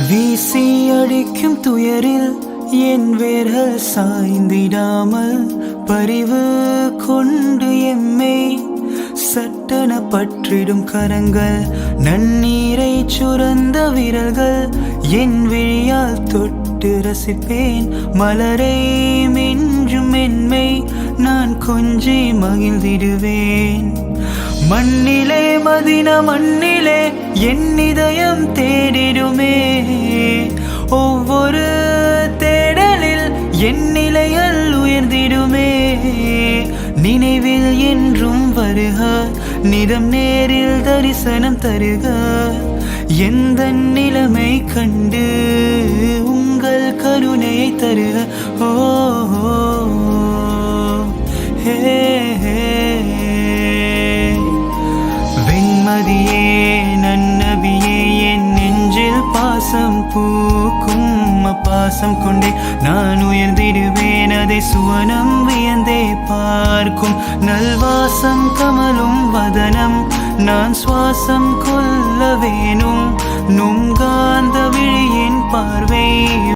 வீசி அடிக்கும் துயரில் என் வேர்கள் சாய்ந்திடாமல் பரிவு கொண்டு எம்மை சட்டன பற்றிடும் கரங்கள், நன்னீரை சுரந்த விரல்கள், என் விழியால் தொட்டு ரசிப்பேன் மலரை மிஞ்சும் மென்மை நான் கொஞ்சி மகிழ்ந்திடுவேன். மண்ணிலே மதின மண்ணிலே என் இதயம் தேடிடுமே, ஒவ்வொரு தேடலில் என் நிலைகள் உயர்ந்திடுமே. நினைவில் என்றும் வருக, நிதம் நேரில் தரிசனம் தருக, எந்த நிலைமை கண்டு உங்கள் கருணையை தருக. ஓ ஹே வெண்மதியே நன்னபியே என் நெஞ்சில் பாசம் பூக்கும் பாசம் கொண்டே நான் உயர்ந்திடுவேன், அதை சுவனம் வியந்தே பார்க்கும் நல்வாசம் கமலும் வதனம் நான் சுவாசம் கொள்ள வேணும். நுங்காந்த விழியின் பார்வை